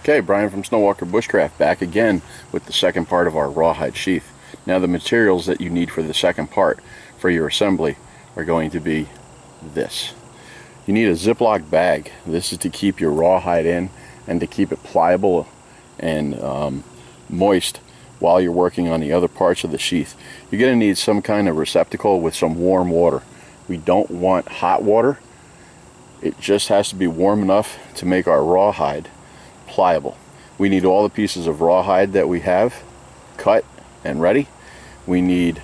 Okay, Brian from Snowwalker Bushcraft back again with the second part of our rawhide sheath. Now the materials that you need for the second part for your assembly are going to be this. You need a Ziploc bag. This is to keep your rawhide in and to keep it pliable and moist while you're working on the other parts of the sheath. You're going to need some kind of receptacle with some warm water. We don't want hot water. It just has to be warm enough to make our rawhide pliable. We need all the pieces of rawhide that we have cut and ready. We need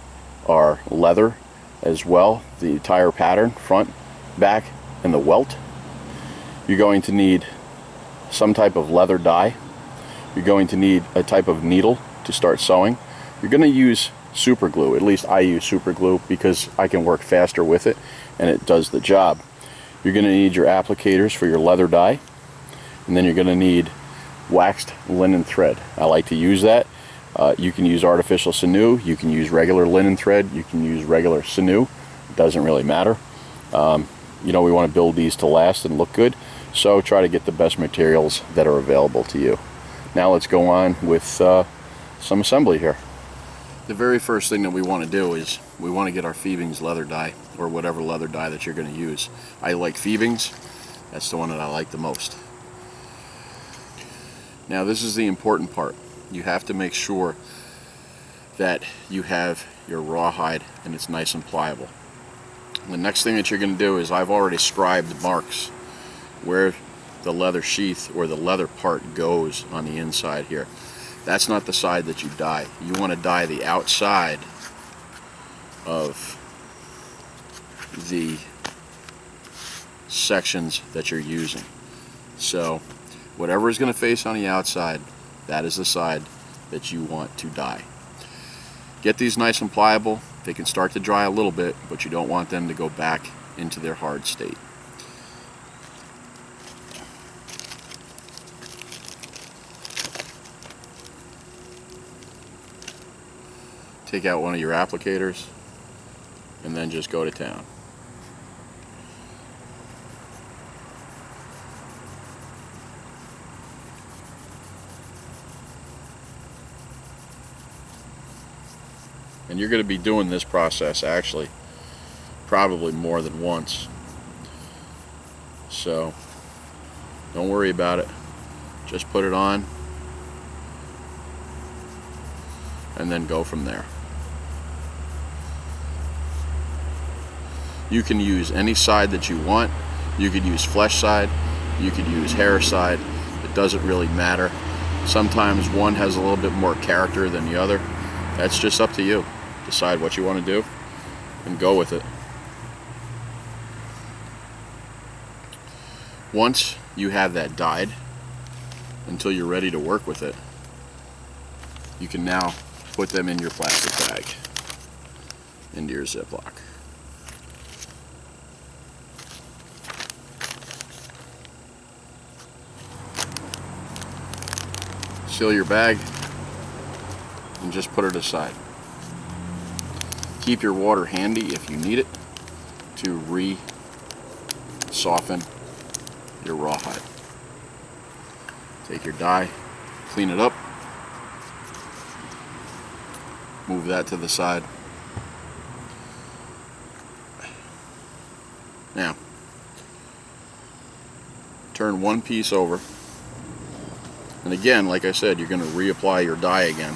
our leather as well, the entire pattern, front, back, and the welt. You're going to need some type of leather dye. You're going to need a type of needle to start sewing. You're going to use super glue. At least I use super glue because I can work faster with it and it does the job. You're going to need your applicators for your leather dye, and then you're going to need waxed linen thread. I like to use that. You can use artificial sinew, you can use regular linen thread, you can use regular sinew. It doesn't really matter. You know, we want to build these to last and look good, so try to get the best materials that are available to you. Now let's go on with some assembly here. The very first thing that we want to do is we want to get our Phoebing's leather dye, or whatever leather dye that you're going to use. I like Phoebing's. That's the one that I like the most. Now this is the important part. You have to make sure that you have your rawhide and it's nice and pliable. The next thing that you're going to do is I've already scribed marks where the leather sheath or the leather part goes on the inside here. That's not the side that you dye. You want to dye the outside of the sections that you're using. So whatever is going to face on the outside, that is the side that you want to dye. Get these nice and pliable. They can start to dry a little bit, but you don't want them to go back into their hard state. Take out one of your applicators and then just go to town. And you're going to be doing this process actually probably more than once. So don't worry about it. Just put it on and then go from there. You can use any side that you want. You could use flesh side, you could use hair side. It doesn't really matter. Sometimes one has a little bit more character than the other. That's just up to you. Decide what you want to do and go with it. Once you have that dyed, until you're ready to work with it, you can now put them in your plastic bag, into your Ziploc. Seal your bag and just put it aside. Keep your water handy if you need it to re-soften your rawhide. Take your dye, clean it up, move that to the side. Now, turn one piece over, and again, like I said, you're going to reapply your dye again,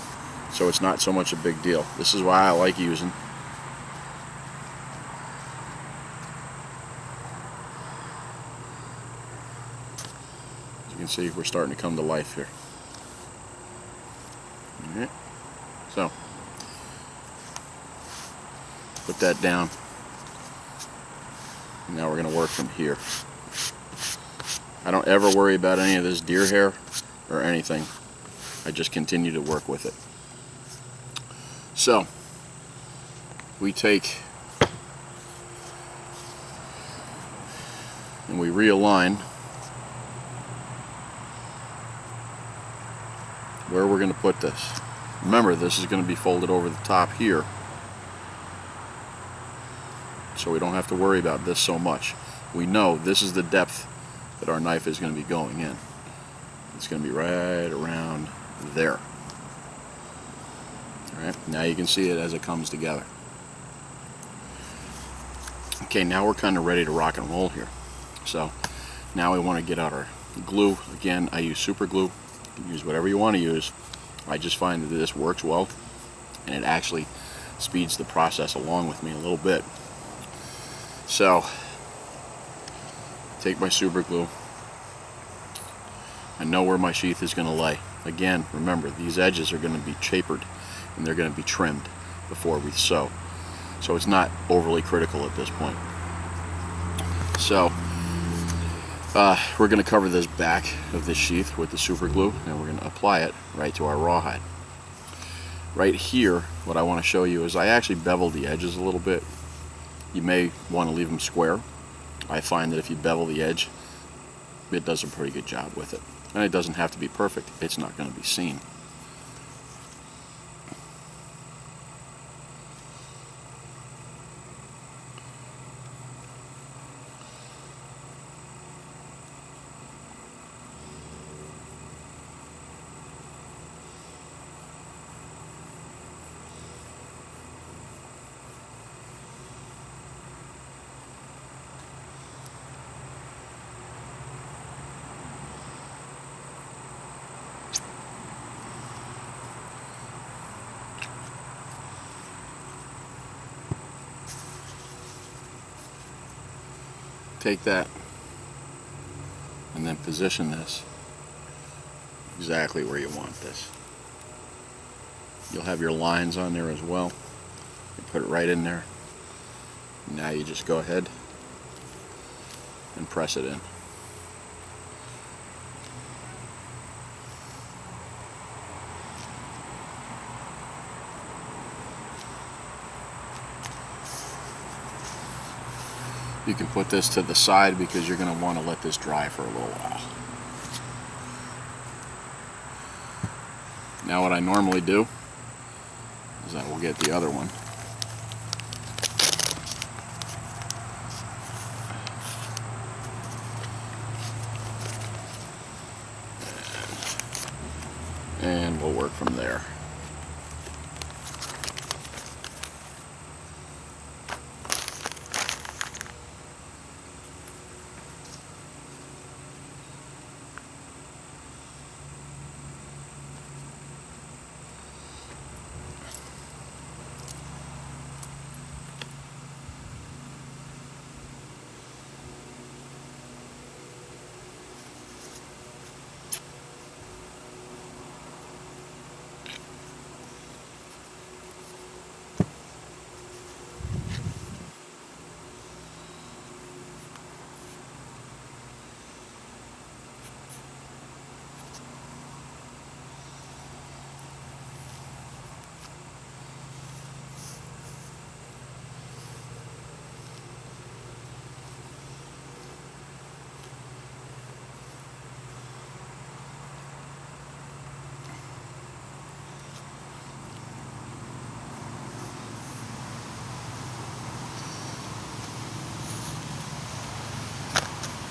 so it's not so much a big deal. This is why I like using you can see we're starting to come to life here. Alright, so put that down. And now we're going to work from here. I don't ever worry about any of this deer hair or anything. I just continue to work with it. So we take and we realign where we're going to put this. Remember, this is going to be folded over the top here, so we don't have to worry about this so much. We know this is the depth that our knife is going to be going in. It's going to be right around there. Alright, now you can see it as it comes together. Okay, now we're kind of ready to rock and roll here. So now we want to get out our glue. Again, I use super glue. You can use whatever you want to use. I just find that this works well, and it actually speeds the process along with me a little bit. So take my super glue. I know where my sheath is going to lay. Again, remember, these edges are going to be tapered and they're going to be trimmed before we sew. So it's not overly critical at this point. So we're going to cover this back of this sheath with the super glue, and we're going to apply it right to our rawhide. Right here, what I want to show you is I actually bevel the edges a little bit. You may want to leave them square. I find that if you bevel the edge, it does a pretty good job with it. And it doesn't have to be perfect. It's not going to be seen. Take that and then position this exactly where you want this. You'll have your lines on there as well. You put it right in there. Now you just go ahead and press it in. You can put this to the side because you're going to want to let this dry for a little while. Now what I normally do is I will get the other one. And we'll work from there.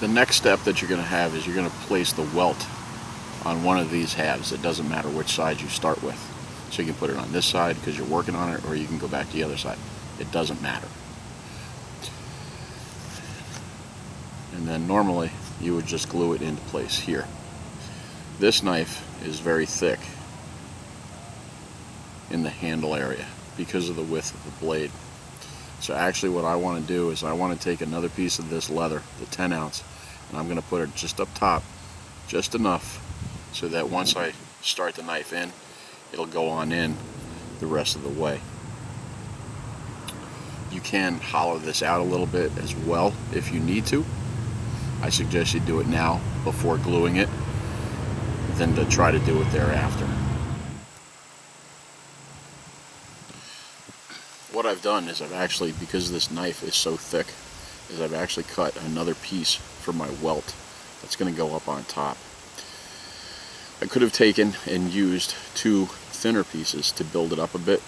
The next step that you're going to have is you're going to place the welt on one of these halves. It doesn't matter which side you start with. So you can put it on this side because you're working on it, or you can go back to the other side. It doesn't matter. And then normally you would just glue it into place here. This knife is very thick in the handle area because of the width of the blade. So actually what I want to do is I want to take another piece of this leather, the 10 ounce, and I'm going to put it just up top, just enough so that once I start the knife in, it'll go on in the rest of the way. You can hollow this out a little bit as well if you need to. I suggest you do it now before gluing it than to try to do it thereafter. What I've done is I've actually, because this knife is so thick, is I've actually cut another piece for my welt that's going to go up on top. I could have taken and used 2 thinner pieces to build it up a bit,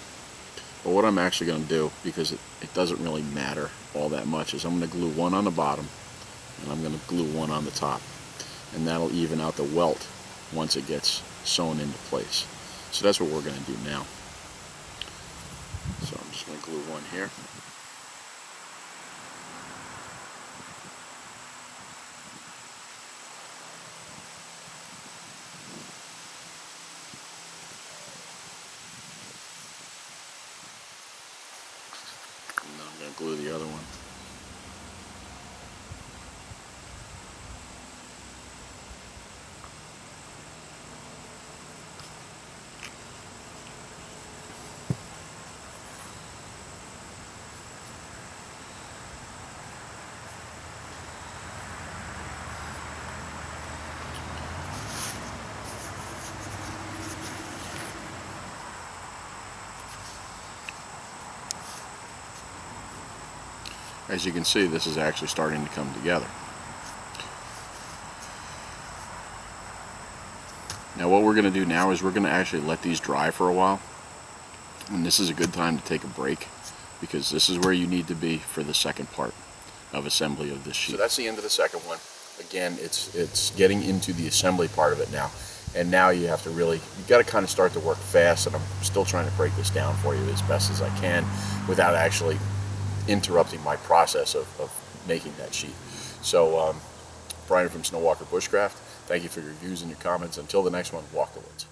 but what I'm actually going to do, because it doesn't really matter all that much, is I'm going to glue one on the bottom and I'm going to glue one on the top, and that'll even out the welt once it gets sewn into place. So that's what we're going to do now. So I'm just going to glue one here. And then I'm going to glue the other one. As you can see, this is actually starting to come together. Now what we're going to do now is we're going to actually let these dry for a while. And this is a good time to take a break, because this is where you need to be for the second part of assembly of this sheath. So that's the end of the second one. Again, it's getting into the assembly part of it now. And now you have to really, you've got to kind of start to work fast, and I'm still trying to break this down for you as best as I can without actually interrupting my process of making that sheath. So Brian from Snowwalker Bushcraft, thank you for your views and your comments. Until the next one, walk the woods.